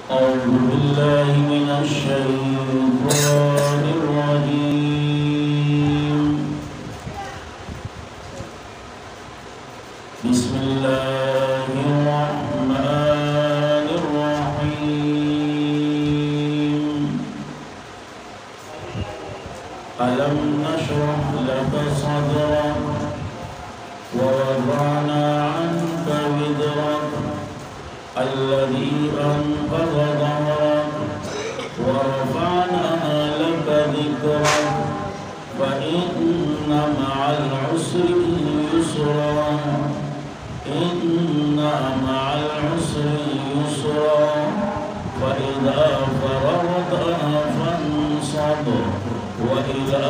أعوذ بالله من الشيطان الرجيم. بسم الله الرحمن الرحيم. ألم نشرح لك صدرك ووضعنا عنك وزرك الذي أنقض ظهرك ورفعنا لك ذكرك فإن مع العسر يسرا إن مع العسر يسرا فإذا فرغت فانصب وإلى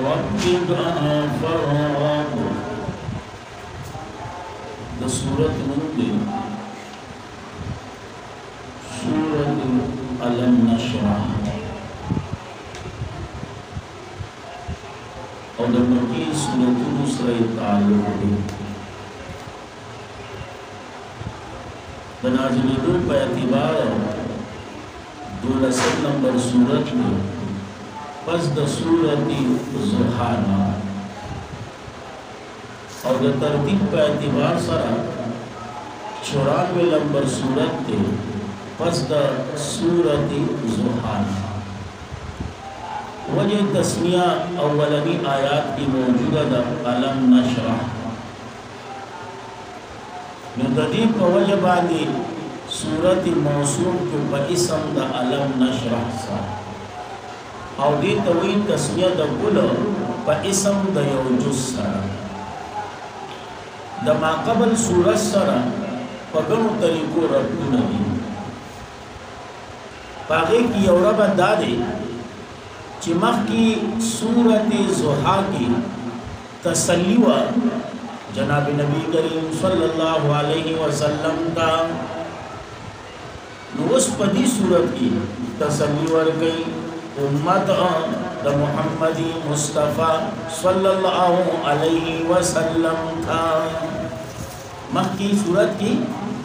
ربك فارغب. The Surah Nundir, Surah Alam Nashrah, और मक्की सूरतों से ताल्लुक़ है। बनाज़िल पे एतबार 12 नंबर सूरत में बस द सूरत ज़ुहाना और द तरतीब पे एतबार सरा 94 नंबर सूरत के बस द सूरत ज़ुहाना। वजह तस्मिया अव्वलवी आयात की मौजूदा द अलम नशरह मुतदीब का वजह बादी सूरत मौसूल के बइसम द अलम नशरह सा और दी तवील तस्मिया द कुल बइसम द यौजुस सरा द माक़बल सूरत सरा पगनु तरीको रब्बु नबी पागे की औरब दादे चिमख की सूरत ज़ुहा की तसल्लीवा जनाब नबी करीम सल्लल्लाहु अलैहि वसल्लम का नुस पदी सूरत की तसल्लीवा गई उम्मत द मुहम्मदी मुस्तफ़ा सल्लल्लाहु अलैहि वसल्लम था। मक्की सूरत की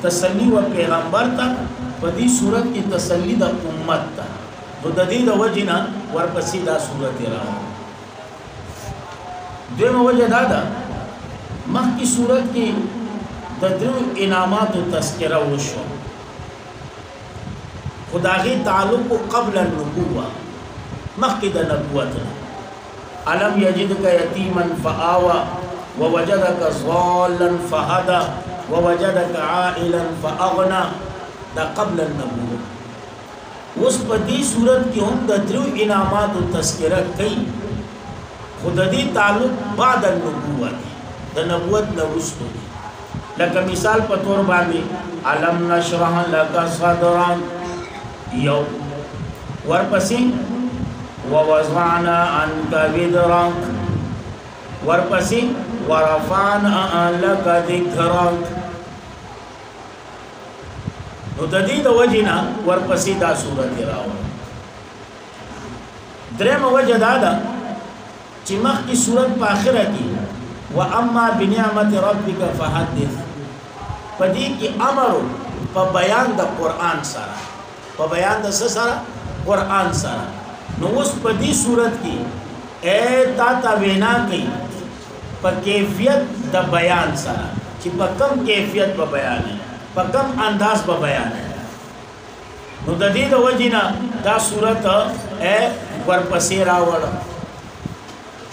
तसल्ली व पैगम्बर तक पदी सूरत की तसल्ली द उम्मत तक तो ददीद वजना वरपसी दा सूरत रहा दो वजह दादा मक्की सूरत की दद्रु इनामात व तस्करा वशो खुदा के ताल्लुक़ क़ब्ल अन्नुबुव्वा मक्की द नबुव्वत अलम यजिदका यतीमन फ़आवा व वजदका ज़ाल्लन फ़हदा व वजदका आइलन फ़अग़ना दा क़ब्ल अन्नुबुव्वा। उस पदी सूरत की हम दद्रु इनामात व तस्करा कई खुददी ताल्लुक़ बाद अन्नुबुव्वत द नबुव्वत नरुस्तु लका मिसाल पतोर बांधी अलम नशरह लका सदरक यौ वरपसी ववज़अना अन्का विज़रक वरपसी वरफ़अना लका ज़िक्रक मुतदीद वजना वरपसी दा सूरत राव द्रेम वजह दादा चिमख की सूरत पाखिरा की व अम्मा बिनियामत रब्बिका फ़हद्दिस पदी की अमर प बयान द कुरान सारा प बयान द सारा कुरान सारा नो उस पदी सूरत की ए ता वेना की प कैफियत द बयान सारा कि प कम कैफियत प बयान है प कम अंदाज प बयान है मुतदीद वजना दा सूरत ए वरपसेरा वड़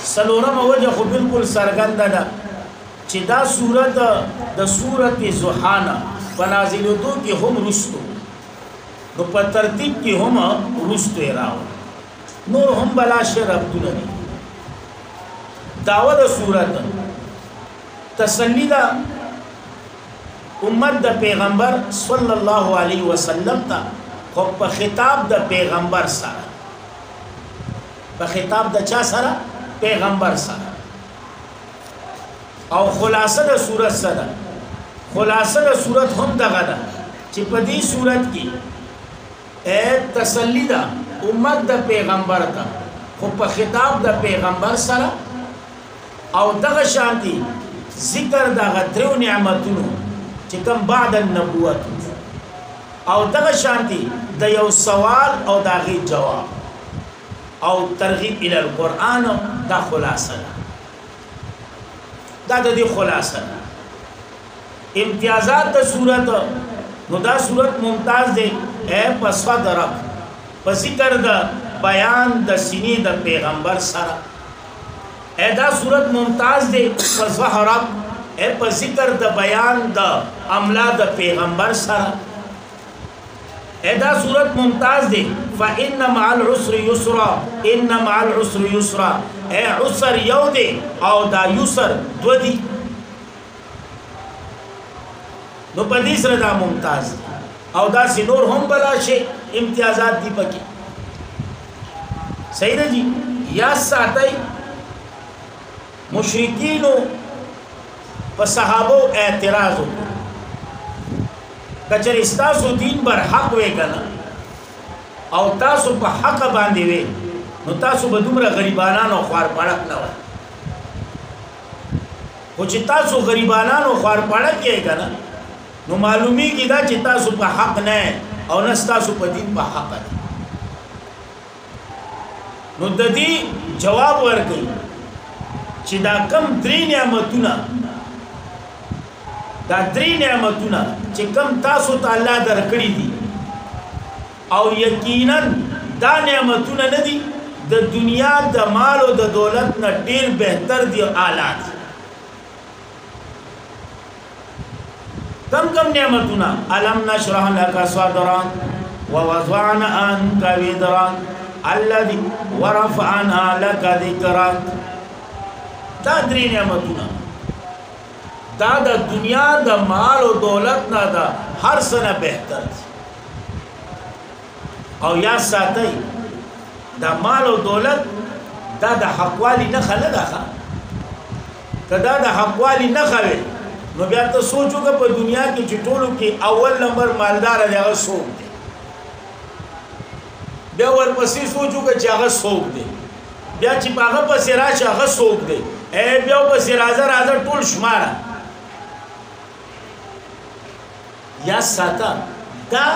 सलोरम वजह को बिल्कुल सरगंद दा कि दा सूरत द सूरत ज़ुहाना पनाजिल दो की हम रुस्तु तो पर तरतीब की हम रुस्तु राव नूर हम बलाशर अब्दुल्लाह दावद सूरत तसल्लीदा उम्मत द पैगंबर सल्लल्लाहु अलैहि वसल्लम ता प खिताब द पैगंबर सारा प खिताब द चा सारा पैगंबर सारा और खुलासा द सूरत सदा खुलासा द सूरत हम दगदा चिपदी सूरत की ए तसल्लीदा उम्मत द पैगंबर ता प खिताब द पैगंबर सारा और दग शांति जिक्र दग द्रव नियमतुनु चिकम बाद नबुवत او دغه شانتي د یو سوال او دغه جواب او ترغیب ال القرآن دا خلاصه دا د دې خلاصه امتیازات د صورت نو دا صورت ممتاز دی اے پسوا درب په ذکر د بیان د سینې د پیغمبر سره اے دا صورت ممتاز دی پسوا حرب اے په ذکر د بیان د عمله د پیغمبر سره اے دا صورت ممتاز دی فإن مع العسر يسرا إن مع العسر يسرا اے عسر یو دی او دا یسر دو دی نو پدې سره دا ممتاز دی او دا سینور هم بلا شي امتیازات دی پکې صحیح ده جی یا ساتي مشرکینو په صحابو اعتراض وکړ کچر استاسو دین بر حق وې کنه او تاسو په حق باندې وې نو تاسو به دومره غریبانانو خوار پړک نه وای او چې تاسو غریبانانو خوار پړک یې کنه نو معلومی کی دا چې تاسو په حق نه او نه تاسو په دین په حق نه نو د دې جواب ورکړي چې دا کم درې نعمتونه دا درې نعمتونه چې کم تاسو ته الله درکړي دي او یقینا دا نعمتونه نه دي د دنیا د مال او د دولت نه ډېر بهتر دي آلات کم نعمتنا الم نشرح لك صدرا ووضعنا عنك وزرا الذي ورفعنا لك ذكرك دا درې نعمتنا دا د دنیا د مال او دولت نه دا هر څه نه بهتر او یا ساتي دا مال او دولت دا د حقوالي نه خلګه کدا د حقوالي نه خوي نو بیا ته سوچو که په دنیا کې چې ټولو کې اول نمبر مالدار دی هغه څوک دی بیا ورپسې سوچو که چې هغه څوک دی بیا چې په هغه پسې راشي هغه څوک دی بیا پسې راځه ټول شماره یا ساته دا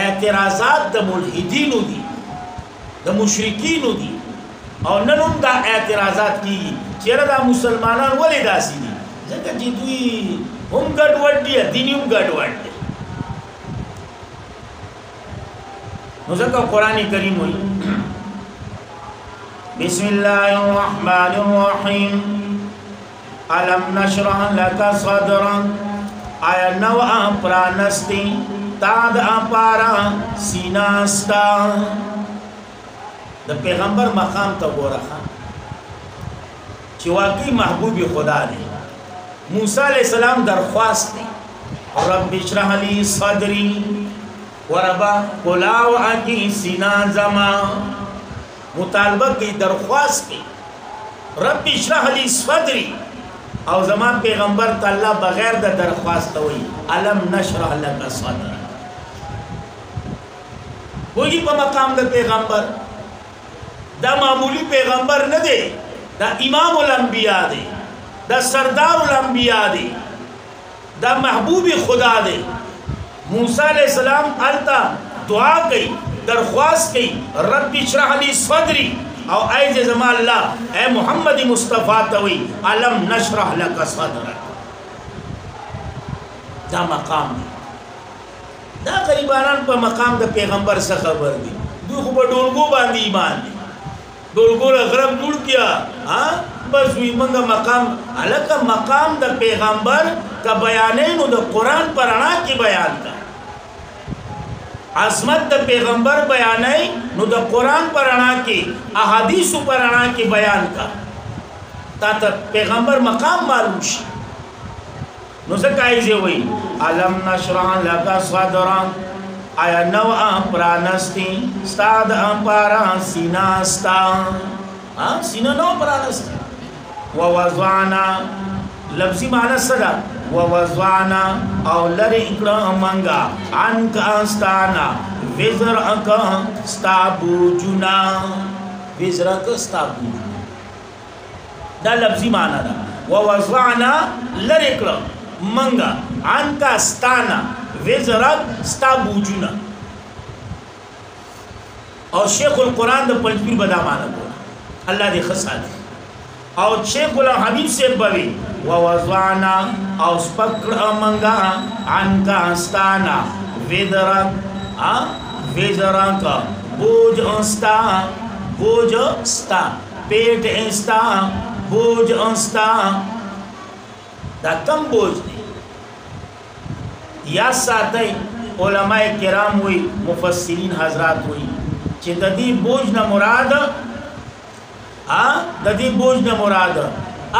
اعتراضات د ملحدینو دي د مشرکینو دي او نن هم دا اعتراضات کیږي چیرې دا مسلمانان ولې داسې دي ځکه چې دوی هم ګډوډ دي دین هم ګډوډ دي نو ځکه قرآن کریم وایي بسم الله الرحمن الرحیم الم نشرح لك صدرا آیا نو پرانستی تا د اپارا سیناستا د پیغمبر مقام ته ورخه چې واقعي محبوب خدا دی موسی علیہ السلام درخواست دی رب اشرح لی صدری وربا قلاو اکی سینا زما مطالبه کی درخواست کی رب اشرح لی صدری او زمان پیغمبر تعالی بغیر د درخواست وی علم نشرح لك صدر وہی په مقام د پیغمبر دا معمولی پیغمبر نه دی دا امام الانبیاء دی دا سردار الانبیاء دی دا محبوب خدا دی موسی علیہ السلام التا دعا کی درخواست کی رب اشرح لی صدری او ایز زمان اللہ اے محمد مصطفیٰ توی علم نشرح لك صدرک دا مقام دی دا غریبانان په مقام د پیغمبر څخه خبر دي دوی خو په ډولګو باندې ایمان دي ډولګو غرب جوړ کیا ها بس وی منګه مقام الکه مقام د پیغمبر کا بیانې نو د قران پرانا کی بیان کا عظمت د پیغمبر بیانې نو د قران پرانا کی احادیث پرانا کی بیان کا تا ته پیغمبر مقام معلوم شي نو څنګه ایږي وای علم نشرح لك صدرا آیا نو پرانستی استاد امپارا سینا ستا سینا نو پرانستی ووضعنا لفظی معنی صدا ووضعنا او لری اکڑا منگا عنک استانا وزر اکا ستابو جنا وزر اکا ستابو جنا دا لفظی معنی دا ووضعنا لری اکڑا منگا عنک استانا وزرک ستا بوجونا او شیخ القرآن دا پنجبیر بدا مانا بولا اللہ دے خسال او شیخ غلام حبیب سے بوی ووضعنا او سپکر امنگا عنکا استانا وزرک وزرک بوجھ انستا بوجھ استا پیٹ انستا بوجھ انستا دا کم بوجھ دی یا ساتھ علماء کرام ہوئی مفسرین حضرات ہوئی چی دا دی بوجھ نا مراد دا دی بوجھ نا مراد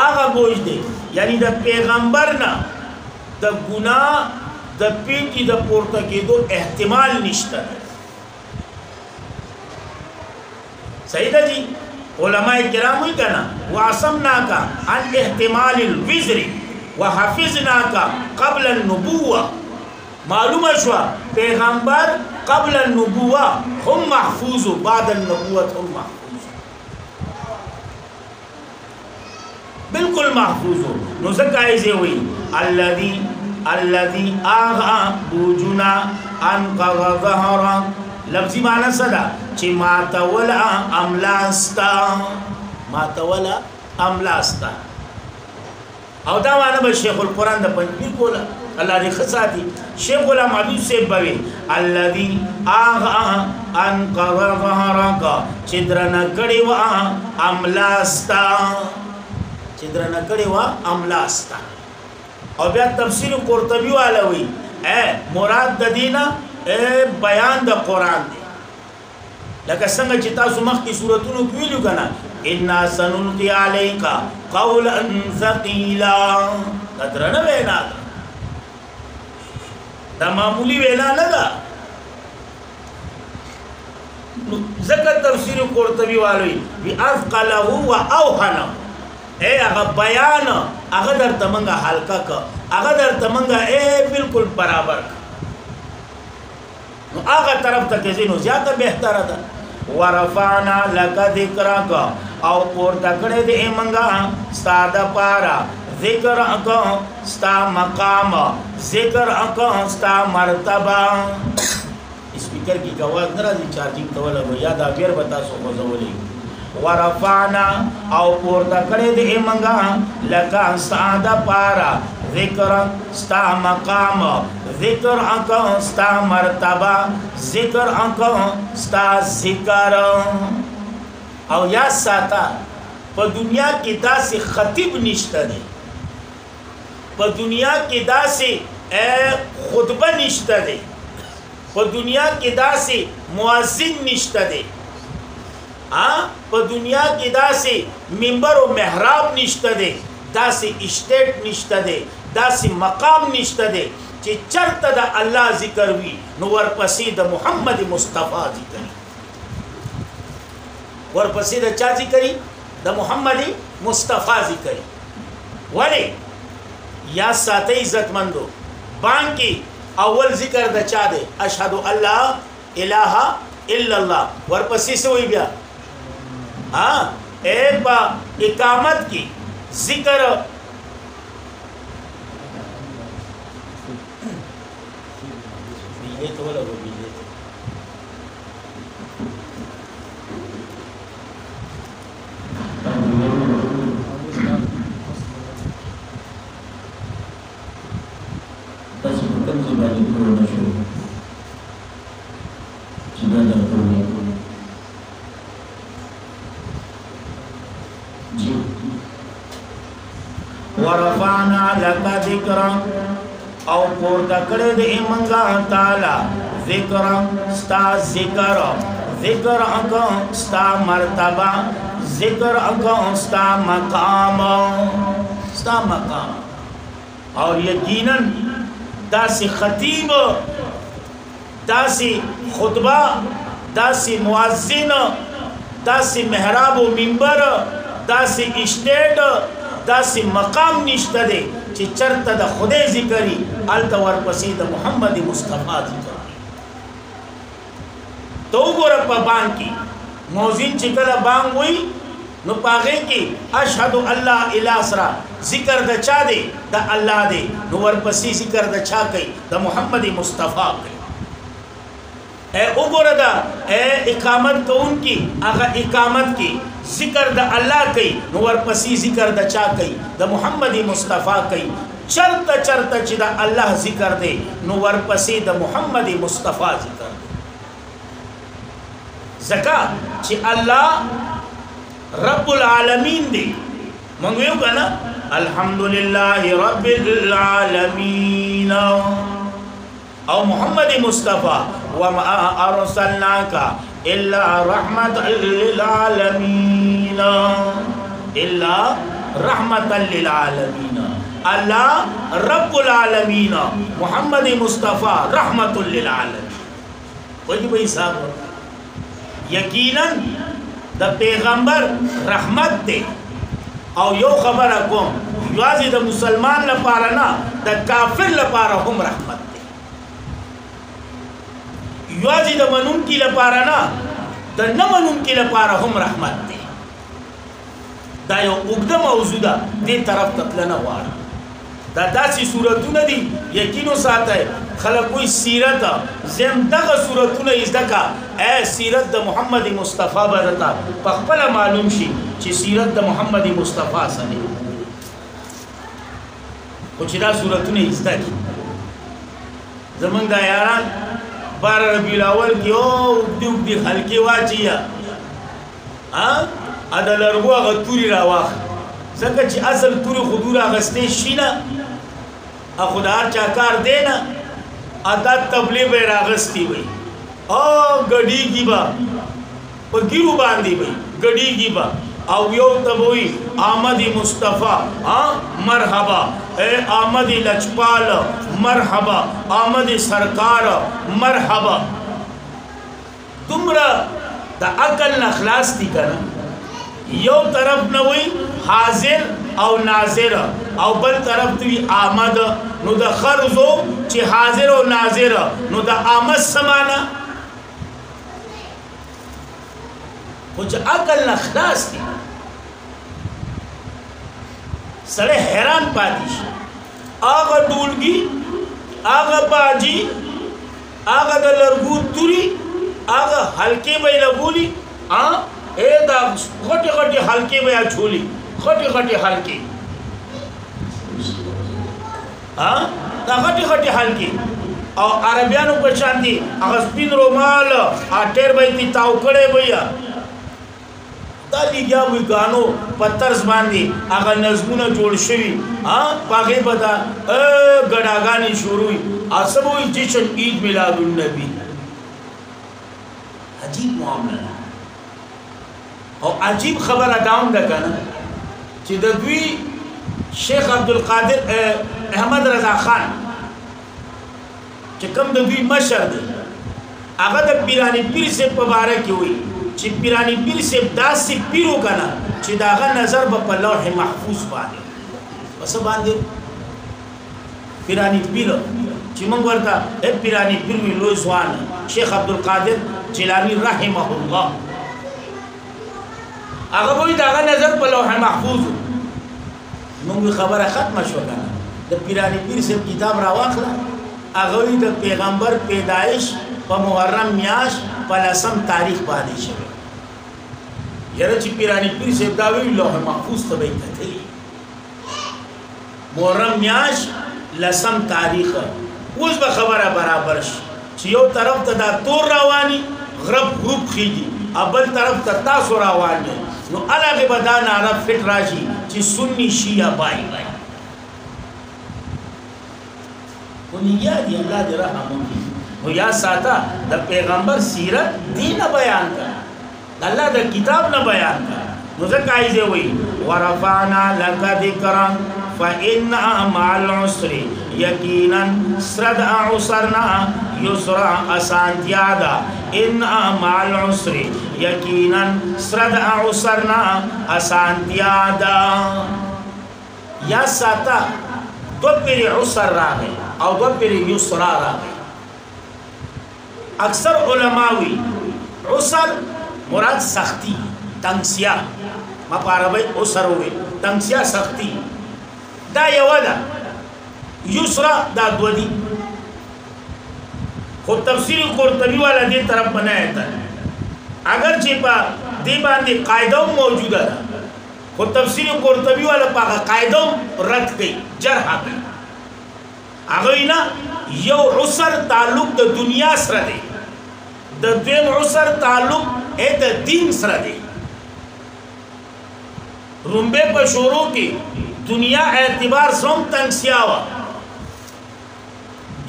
آغا بوجھ دی یعنی دا پیغمبر نا دا گناہ دا پیٹی دا پورتا کی دو احتمال نشتا ہے صحیح دا جی علماء کرام ہوئی کہنا وَعَصَمْنَاكَ عَنْ احتمال الوزر وَحَفِظْنَاكَ قبل النبوة معلوم شوا پیغمبر قبل النبوة هم محفوظ بعد النبوة هم محفوظ بالکل محفوظ نزکہ ایزے ہوئی الذي آغا بوجنا انقض ظهرا لفظی معنی صدا چی ماتولا املاستا ماتولا املاستا او دا معنی با شیخ القرآن دا پنجبیر کولا اللہ دی خصاتی شیخ غلام حبیب سے بوی الذي آغا انقض ظهرك چدرنا کڑی و املاستا چدرنا کڑی و املاستا او بیا تفسیر قرطبی والا ہوئی اے مراد دا دینا بیان دا قرآن دی لکه څنګه چې تاسو مخکې سورتونو کې ویلو کنه انا سنلقي عليك قولا ثقيلا درنه وینا دا معمولی وینا نه ده ذکر تفسیر قرطبی والوی بی اثقله و اوهنه اے هغه بیان هغه درته منګه حلقه ک هغه درته منګه بالکل برابر نو هغه طرف ته کې نو زیاته بهتره ده ورفعنا لك ذکرک او پورته کړې دې منګه ستاده پارا ذکر اکو ستا مقام ذکر اکو ستا مرتبه سپیکر کی आवाज ناراضی چارجنگ توله و یاد اگر بتا سو غوولې ورفعنا او پورته کړې دې منګه لکه ستاده پارا ذکر ستا مقام ذکر اکو ستا مرتبه ذکر اکو ستا ذکر او یا ساتا په دنیا کې داسې خطیب نشته دی په دنیا کې داسې خطبه نشته دی په دنیا کې داسې مؤذن نشته دی په دنیا کې داسې منبر او محراب نشته دی داسې اسټیټ نشته دی داسې مقام نشته دی چې چرته د الله ذکر وي نو ورپسې د محمد مصطفی ذکر ورپسې د چا ذکر د محمد مصطفی ذکر ولی یا ساته عزت مندو بانکی اول ذکر د چا دی اشهد الله اله الا الله ورپسې سوی بیا با اقامت کی ذکر بیجے تو لگو بیجے بس مکم زبانی کرو نشو چیزا کرو ورفعنا لك ذکرا او پورته کړې دې منګه تعالی ذکر ستا ذکر ذکر اکو ستا مرتبه ذکر اکو ستا مقام اور یقینا داسی خطیب داسی خطبہ داسی مؤذن داسی محراب و منبر داسی اسٹیٹ داسی مقام نشته دی چې چرته د خدای ذکرې الته ورپسې د محمد مصطفی ذکر تو وګوره په بانګ کې مؤذن چې کله بانګ وایي نو په هغې کې اشهد الله اله سره ذکر د چا دی د الله دی نو ورپسې ذکر د چا کوي د محمد مصطفی کوي وګوره دا اقامت کوونکی هغه اقامت کی ذکر د الله کوي نو ورپسې ذکر د چا کوي د محمد مصطفی کوي چرته چرته چې د الله ذکر دی نو ورپسې د محمد مصطفی ذکر دی زکا چې الله رب العالمین دی مونږ یو کنه الحمدلله رب العالمین او محمد مصطفی وما ارسلناك الا رحمة للعالمين الا رحمة للعالمين الله رب العالمين محمد مصطفی رحمة للعالمين وجه به حساب یقینا د پیغمبر رحمت دی او یو خبره کوم یوازې د مسلمان لپاره نه د کافر لپاره هم رحمت دی یوازې د منونکي لپاره نه د نه منونکي لپاره هم رحمت دی دا یو اوږده موضوع ده دې طرف ته تلنه غواړم دا داسې صورتونه دي یقین وساتئ خلک وایي سیرت زم دغه صورتونه یې زده کړه سیرت د محمد مصطفی به درته په خپله معلوم شي چې سیرت د محمد مصطفی څه دی خو چې دا صورتونه یې زده کړي زمونږ دا یاران 12 ربیع الاول کې اوږدې اوږدې حلقې واچوي د لرګو هغه تورې راواخلي ځکه چې اصل تورې خو دور اخیستی شي نه خو د هر چا کار دی نه دا تبلیغ به یې راغستی وي ګډېږي به په ګیرو باندې به ګډېږي به او یو ته به وي آمد مصطفی مرحبا آمد لجپال مرحبا آمد سرکار مرحبا دومره د عقل نه خلاص دي که نه یو طرف نه وي حاضر او ناظر او بل طرف ته وي آمد نو د خرزو چې حاضر او ناظر نو د آمد سمانه خو چې عقل نه خلاص دي سړی حیران پاتې شي هغه ډولګي هغه باجي هغه د لرګو توري هغه حلقې به یې لګولي دا غټې غټې حلقې به یې اچولي غټې غټې حلقې دا غټې غټې حلقې او عربیانو په شان دي هغه سپین رومال ټیر به یې تاو کړی به یې دا لګیا وي ګانو په طرز باندې هغه نظمونه جوړ شوي په هغې به دا ګډاګانې شروع وي څه به وایي جشن عید میلاد النبي عجیب معامله او عجیب خبره دا هم ده که نه چې د دوی شیخ عبدالقادر احمد رضا خان چې کوم د دوی مشر دی هغه د پیراني پیر صاحب په باره کې وایي چې پیرانی پیر صاحب داسې پیرو کنه چې د هغه نظر به په لوح محفوظ باندې په څه باندې پیرانی پیر چې موږ ورته پیرانی پیر وي لوی ځوان شیخ عبدالقادر جیلانی رحمه الله هغه وایي د هغه نظر په لوح محفوظ موږ خبره ختمه شوه کنه د پیرانی پیر صاحب کتاب راواخله هغه وایي د پیغمبر پیدایش په محرم میاشت په 10 تاریخ باندې شوی یاره چې پیرانی پیر صاحب دا ویلي لوح محفوظ ته به یې کتلي محرم میاشت 10 تاریخ اوس به خبره برابر شي چې یو طرف ته دا تور رواني غرب غروب خیږي بل طرف ته تاسو روان دي نو هغې به دا ناره فټ راشي چې سني شیعه بای بای خو نیا دي الله دې رحم وکړي نو یا ساته د پیغمبر سیرت دی نه بیان کړه د الله د کتاب نه بیان کړه نو ځکه ایزه وایي ورفعنا لک ذکرا فإن مع العسر یقینا سرد عسرنا یسرا اسانتیا ده ان مع العسر یقینا سرد عسرنا اسانتیا ده یا ساته دو پیر عسر راغی او دو پیر یسرا راغی اکثر علماوی عسر مراد سختی تنگسیا ما پا عربی عسر ہوئی تنگسیا سختی دا یو ده یسرا دا دو دي خو تفسیر قرطبی والا دې طرف بنایا تا اگر چې په دې باندې قاعده موجوده ده خو تفسیر قرطبی والا په قاعده رد کړي جرح کړي هغه نه یو عسر تعلق د دنیا سره دی د دویم عسر تعلق د دین سره دی رومبه په شروع کې دنیا اعتبار سوم تنگسیا وا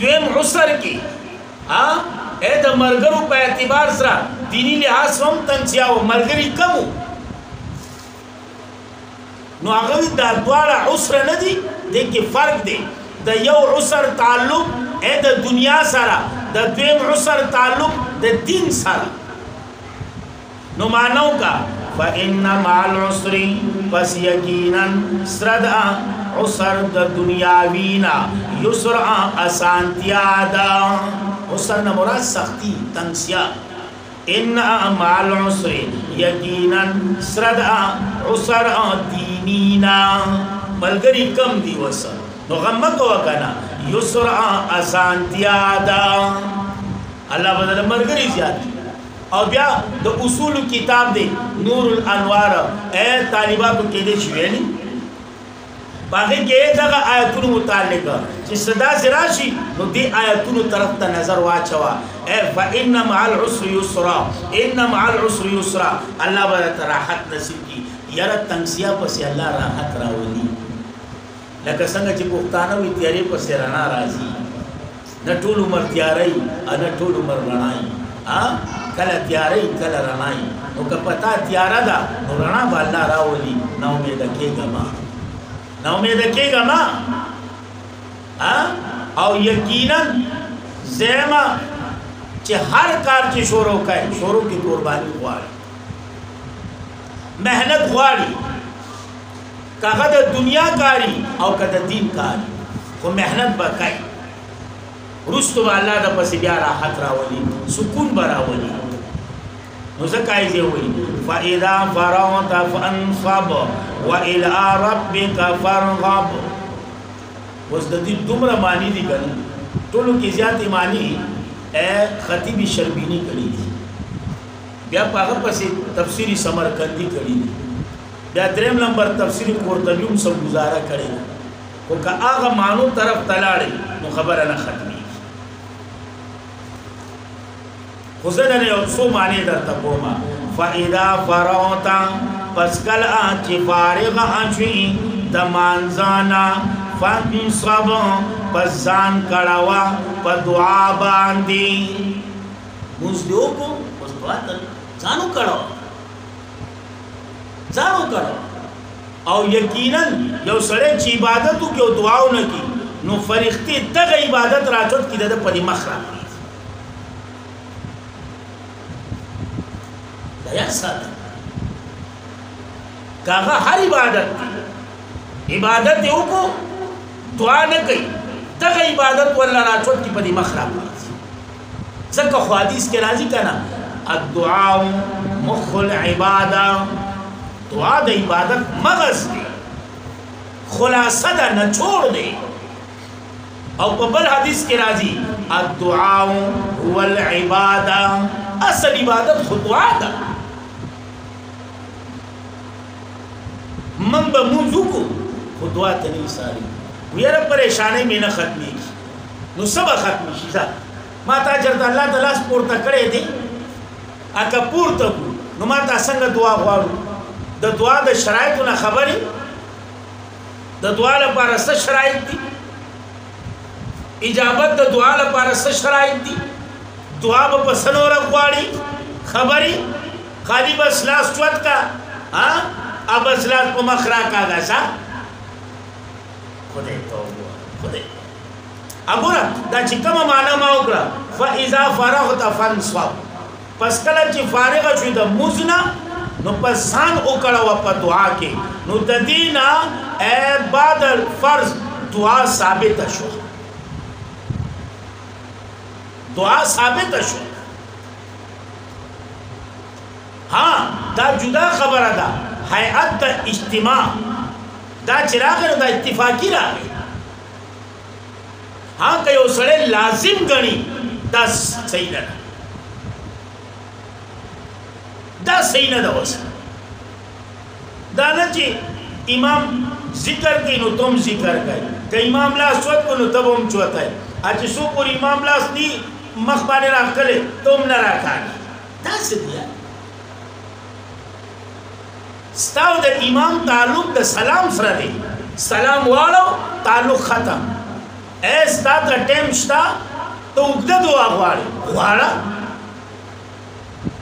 دویم عسر کې د مرګرو په اعتبار سره دینی لحاظ سوم تنگسیا وا مرګري کم نو هغه د دواړه عسر نه دي د کې فرق دی د یو عسر تعلق د دنیا سره د دویم عسر تعلق د دین سره نو مانو کا فإن مع العسر پس یقینا سرد عسر د دنیاوینا یسر اسانتیا دا عسر نه مراد سختی تنگسیا ان مع العسر یقینا سرد عسر دینینا ملګری کم دی وسه نو غم کو کنه یسر اسانتیا دا الله بدل مرګری زیات او بیا د اصول کتاب دی نور الانوار طالباتو کې دې شویلی باقي کې دغه آیاتونو متعلق چې صدا سراشي نو دې آیاتونو طرف ته نظر واچوا فإن مع العسر يسرا ان مع العسر يسرا الله به راحت نصیب کی یاره تنگسیا پس الله راحت راولي لکه څنګه چې پښتانه وي تیارې پس رڼا راځي نه ټول عمر تیارې نه ټول عمر رڼای کله تیارې کله رڼای نو که پتا تیارا ده نو رڼا به الله راولي نه امید کېږه ما نه امید کېږه ما او یقینا زما چې هر کار چې شروع کوي شروع کې قرباني غواړي مهنت غواړي کاغه د دنیا کاری او کده دین کاری خو مهنت به کوي رستو الله د پس بیا راحت راولي سکون براولي نو زکای دی وی فاذا فرغت فانصب والى ربك فارغب وس د دې دومره معنی دي کنه ټولو کې زیات معنی خطیب شربینی کړي بیا هغه پسې تفسیری سمرقندی کړي بیا دریم نمبر تفسیر قرطبی هم سم گزاره کړي او که هغه مانو طرف تلاړي نو خبره نه ختمي خو زه نه یو څو معنی درته کوم فاذا فرغت پس کله چې فارغ شوي د مانځانا فانصب پس ځان کړهوا په دعا باندې موږ دیو کو پس دعا ځانو کړه ځانو کړه او یقینا یو سره چې عبادت کوي او دعاونه کوي نو فرښتې دغه عبادت راځي چې د په مخره یا ساده کاغه هر عبادت یو کو دعا نه کوي دغه عبادت ولا راځي چې په مخره ځکه خو حدیث کې راځي کنه الدعاء مخ العباده دعا د عبادت مغز دی خلاصه ده نچوړ دی او په بل حدیث کې راځي الدعاء هو العباده اصل عبادت خو دعا ده من به موضوع کو خو دعا ته نه ساري ویره پریشانی مې نه ختمي نو سبا ختمي شي ما ته چرته الله تعالی سپورته کړې دي اګه پورته نو ما ته څنګه دعا غواړو د دعا د شرایطونو خبري د دعا لپاره څه شرایط دي اجابت د دعا لپاره څه شرایط دي دعا په سنور غواړي خبري خالی بس لاس چوت کا اب اسلاس په مخرا کاغه سا خدای توبه خدای وګوره دا چې کومه معنا ما وکړه فاذا فرغت فانصب پس کله چې فارغ شو د موزنا نو پس ځان وکړه په دعا کې نو د دینه بعد الفرض دعا ثابت شو دعا ثابت شو ها دا جدا خبره ده هيئت اجتماع دا چراغ نو دا اتفاقی راغی ها که یو سړی لازم غني دا صحیح نه دا صحیح نه ده اوس دا نه چې امام ذکر کوي نو تم ذکر کوي که امام لاس چوت کو نو تب هم چوتای چې څو پورې امام لاس دی مخ باندې راکړي تم نه راکاږي دا څه دی ستاو د امام تعلق د سلام سره دی سلام واړو تعلق ختم ستا ته ټیم شته ته اوږده دعا غواړې غواړه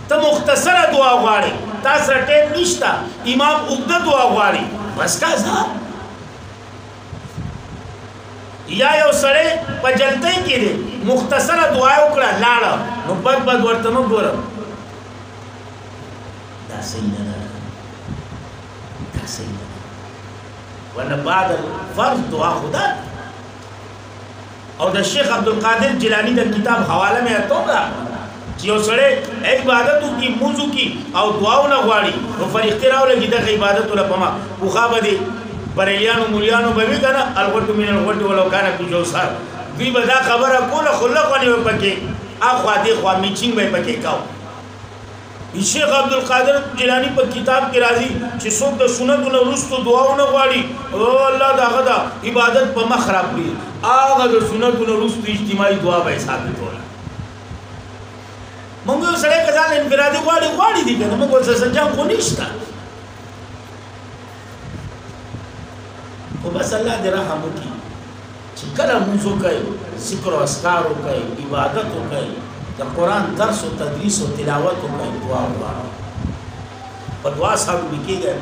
ته مختصره دعا غواړې تا سره ټیم نشته امام اوږده دعا غواړي بس کا ځه یا یو سړی په جلتۍ کې دی مختصره دعا وکړه لاړه نو بد بد ورته مه ګوره دا صحیح نه ده دا صحیح نه ده ورنه بعد الفرض دعا خدا او د شیخ عبدالقادر جیلانی د کتاب حواله مې اتوم راغله چې یو سړی عبادت وکړي مونځ وکړي او دعاونه غواړي نو فرښتې راولګي دغه عبادت له پما پوښا به دي بریلیانو مولیانو به وي که نه الغټو من الغټ ولو کانه کجوسار دوی به دا خبره کوله خو لغونې به پکې اخوا دېخوا میچینګ به یې پکې کاو شیخ عبدالقادر جیلانی په کتاب کې راځي چې څوک د سنتو نه وروستو دعاونه غواړي او الله د هغه د عبادت په مخ راکړي هغه د سنتو نه وروستو اجتماعي دعا به یې ثابتوله مونږ یو سړی که ځان انفرادي غواړي دي که نه مونږ ورسره سنجام خو نشته خو بس الله دې رحم وکړي چې کله مونځ وکوئ ذکر و اذکار وکوئ عبادت وکوئ د قرآن درس و تدریس و تلاوت وکوئ دعا وغواړئ په دعا صاحب کېږئ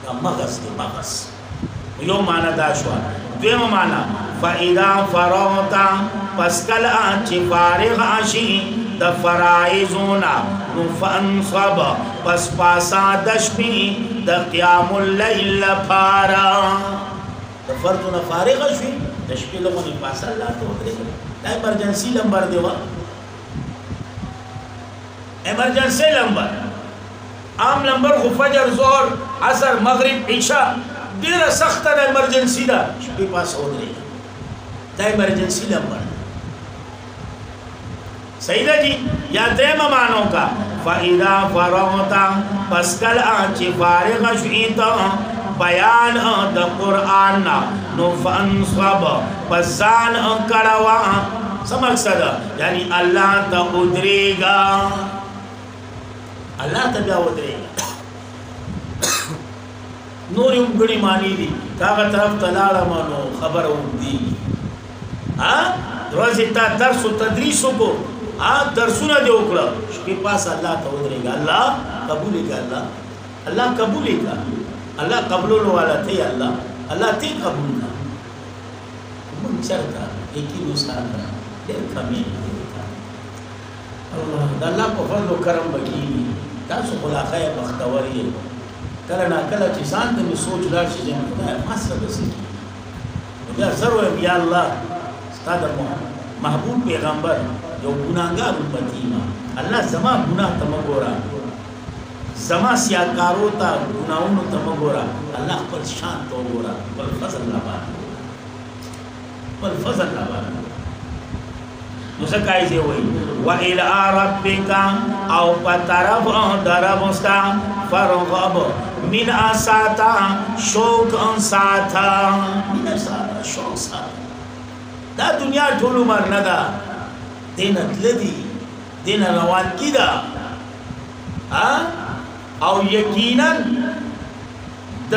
دا مغز دی مغز یو معنی دا شوه دویمه معنی فاذا فرغت پس کله چې فارغ شي د فرائضونه نو فانصب پس پاسا د شپې د قیام اللیل لپاره د فرضونه فارغ شوي د شپې لغونې پاسه الله ته ودرېږي دا ایمرجنسي لمبر دی وا ایمرجنسي لمبر عام لمبر خو فجر ظهر عصر مغرب عشاء ډېره سخته د ایمرجنسي ده شپې پاسه ودرېږي دا ایمرجنسي لمبر صحیح ده جی یا درېمه معنو کا فاذا فرغت پس کله چې فارغ شوې ته بیان د قرآن نو فانصب پس ځان کړه څه مقصد یعنی الله ته ودرېږه الله ته بیا ودرېږه نور یې ګڼې معنی دي هغه طرف ته لاړم نو خبره اوږدېږي ورځې تا درس و تدریس وکړو درسونه دې وکړه شپې پاس الله ته ودرېږه الله قبول یې کړه الله قبول یې کړه الله قبولولو والا ته الله الله ته قبول کړه مونږ چېرته یقین وساته ډېر کمې الله د الله په فضل و کرم به کېږي تاسو خو لا ښه بختور یې کله ناکله چې ځان ته مې سوچ لاړ شي چې خدایه ما سره داسې کېږي نو بیا زر وایم یا الله ستا د محبوب پیغمبر یو ګناهګار امتي یم الله زما ګناه ته مه ګوره زما سیاکارو ته ګناهونو ته مه ګوره الله خپل شان ته وګوره خپل فضل را باندې خپل فضل را باندې نو څه کوي چې وایي وإلى ربک او په طرف د رب ستا فرغب مینه ساته شوق ساته مینه ساته شوق ساته دا دنیا ټول عمر نه ده دینه تلدي دینه روان کیده او یقینا د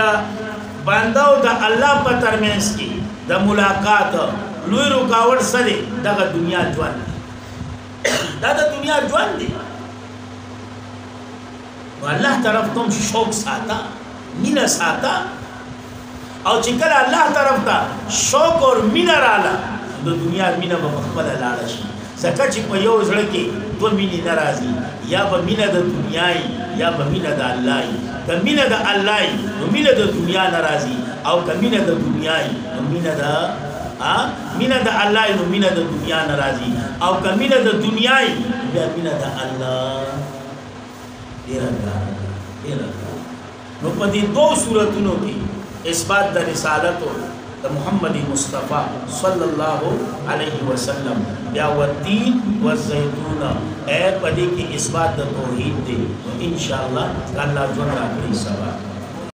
بنده او د الله په ترمنځ کې د ملاقات لوی رکاوټ سره دغه دنیا ژوند دا د دنیا ژوند دی الله طرف ته شوق ساته مینه ساته او چې کله الله طرف ته شوق او مینه رااله د دنیا مینه په خپل لاړه شي ځکه چې په یو زړه کې دوه مینې ناراضي یا به مینه د دنیاي یا به مینه د الله که مینه د الله نو مینه د دنیا ناراضي او که مینه د دنیاي نو مینه د الله نو مینه د دنیا ناراضي او که مینه د دنیاي بیا مینه د الله ډېره نو په دې دوه صورتونو کې اثبات د رسالت د محمد مصطفی صلی الله علیه وسلم بیا والتین والزیتون اے پدې کې اثبات د توحید دی ان شاء الله الله جون راکړي سبا